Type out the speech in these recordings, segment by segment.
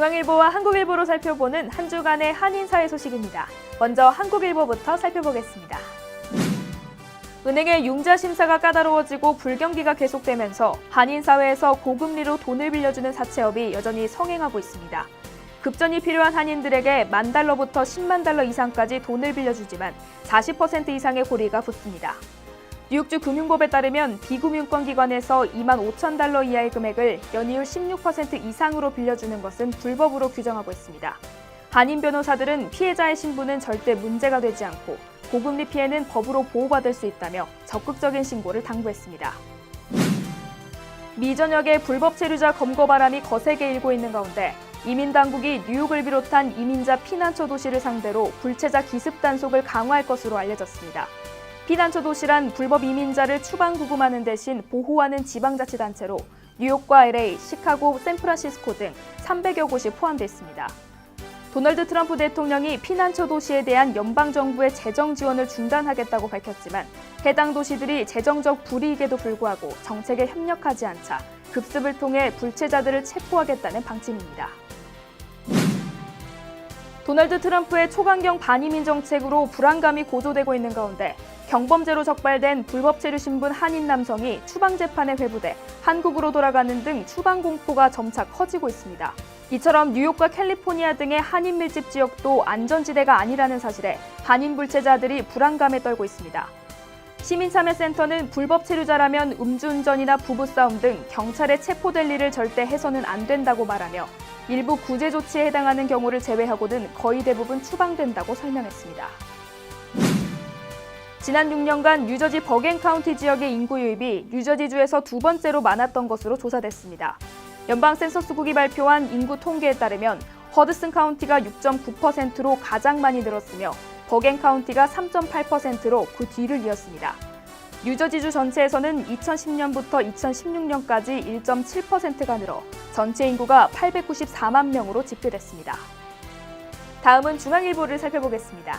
중앙일보와 한국일보로 살펴보는 한 주간의 한인사회 소식입니다. 먼저 한국일보부터 살펴보겠습니다. 은행의 융자 심사가 까다로워지고 불경기가 계속되면서 한인사회에서 고금리로 돈을 빌려주는 사채업이 여전히 성행하고 있습니다. 급전이 필요한 한인들에게 $10,000부터 $100,000 이상까지 돈을 빌려주지만 40% 이상의 고리가 붙습니다. 뉴욕주 금융법에 따르면 비금융권 기관에서 $25,000 이하의 금액을 연이율 16% 이상으로 빌려주는 것은 불법으로 규정하고 있습니다. 한인 변호사들은 피해자의 신분은 절대 문제가 되지 않고 고금리 피해는 법으로 보호받을 수 있다며 적극적인 신고를 당부했습니다. 미 전역의 불법 체류자 검거 바람이 거세게 일고 있는 가운데 이민당국이 뉴욕을 비롯한 이민자 피난처 도시를 상대로 불체자 기습 단속을 강화할 것으로 알려졌습니다. 피난처 도시란 불법 이민자를 추방구금하는 대신 보호하는 지방자치단체로 뉴욕과 LA, 시카고, 샌프란시스코 등 300여 곳이 포함되어 있습니다. 도널드 트럼프 대통령이 피난처 도시에 대한 연방정부의 재정 지원을 중단하겠다고 밝혔지만 해당 도시들이 재정적 불이익에도 불구하고 정책에 협력하지 않자 급습을 통해 불체자들을 체포하겠다는 방침입니다. 도널드 트럼프의 초강경 반이민 정책으로 불안감이 고조되고 있는 가운데 경범죄로 적발된 불법 체류 신분 한인 남성이 추방 재판에 회부돼 한국으로 돌아가는 등 추방 공포가 점차 커지고 있습니다. 이처럼 뉴욕과 캘리포니아 등의 한인 밀집 지역도 안전지대가 아니라는 사실에 한인 불체자들이 불안감에 떨고 있습니다. 시민참여센터는 불법 체류자라면 음주운전이나 부부싸움 등 경찰에 체포될 일을 절대 해서는 안 된다고 말하며 일부 구제 조치에 해당하는 경우를 제외하고는 거의 대부분 추방된다고 설명했습니다. 지난 6년간 뉴저지 버겐 카운티 지역의 인구 유입이 뉴저지주에서 두 번째로 많았던 것으로 조사됐습니다. 연방 센서스국이 발표한 인구 통계에 따르면 허드슨 카운티가 6.9%로 가장 많이 늘었으며 버겐 카운티가 3.8%로 그 뒤를 이었습니다. 뉴저지주 전체에서는 2010년부터 2016년까지 1.7%가 늘어 전체 인구가 894만 명으로 집계됐습니다. 다음은 중앙일보를 살펴보겠습니다.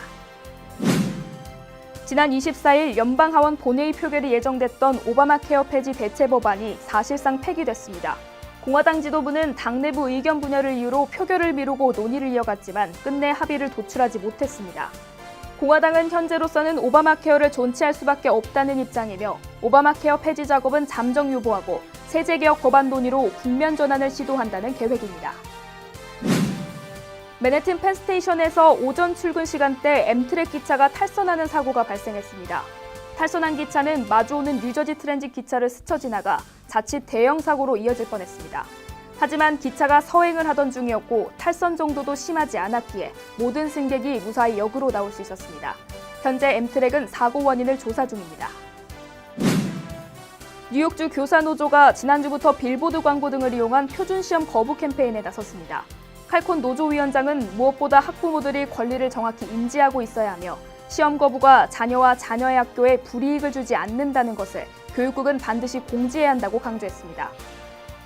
지난 24일 연방하원 본회의 표결이 예정됐던 오바마 케어 폐지 대체 법안이 사실상 폐기됐습니다. 공화당 지도부는 당내부 의견 분열을 이유로 표결을 미루고 논의를 이어갔지만 끝내 합의를 도출하지 못했습니다. 공화당은 현재로서는 오바마 케어를 존치할 수밖에 없다는 입장이며 오바마 케어 폐지 작업은 잠정 유보하고 세제 개혁 법안 논의로 국면 전환을 시도한다는 계획입니다. 맨해튼 펜스테이션에서 오전 출근 시간대 엠트랙 기차가 탈선하는 사고가 발생했습니다. 탈선한 기차는 마주오는 뉴저지 트랜짓 기차를 스쳐 지나가 자칫 대형 사고로 이어질 뻔했습니다. 하지만 기차가 서행을 하던 중이었고 탈선 정도도 심하지 않았기에 모든 승객이 무사히 역으로 나올 수 있었습니다. 현재 엠트랙은 사고 원인을 조사 중입니다. 뉴욕주 교사노조가 지난주부터 빌보드 광고 등을 이용한 표준시험 거부 캠페인에 나섰습니다. 칼콘 노조위원장은 무엇보다 학부모들이 권리를 정확히 인지하고 있어야 하며 시험 거부가 자녀와 자녀의 학교에 불이익을 주지 않는다는 것을 교육국은 반드시 공지해야 한다고 강조했습니다.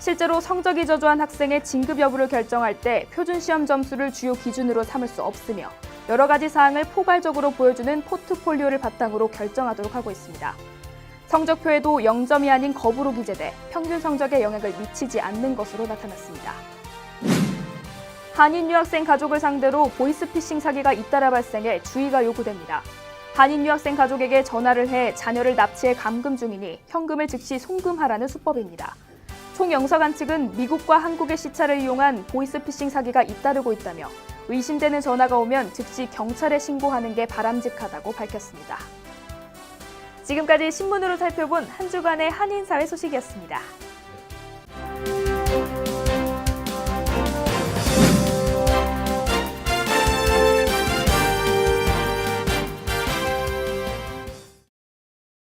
실제로 성적이 저조한 학생의 진급 여부를 결정할 때 표준시험 점수를 주요 기준으로 삼을 수 없으며 여러 가지 사항을 포괄적으로 보여주는 포트폴리오를 바탕으로 결정하도록 하고 있습니다. 성적표에도 0점이 아닌 거부로 기재돼 평균 성적에 영향을 미치지 않는 것으로 나타났습니다. 한인 유학생 가족을 상대로 보이스피싱 사기가 잇따라 발생해 주의가 요구됩니다. 한인 유학생 가족에게 전화를 해 자녀를 납치해 감금 중이니 현금을 즉시 송금하라는 수법입니다. 총영사관 측은 미국과 한국의 시차를 이용한 보이스피싱 사기가 잇따르고 있다며 의심되는 전화가 오면 즉시 경찰에 신고하는 게 바람직하다고 밝혔습니다. 지금까지 신문으로 살펴본 한 주간의 한인사회 소식이었습니다.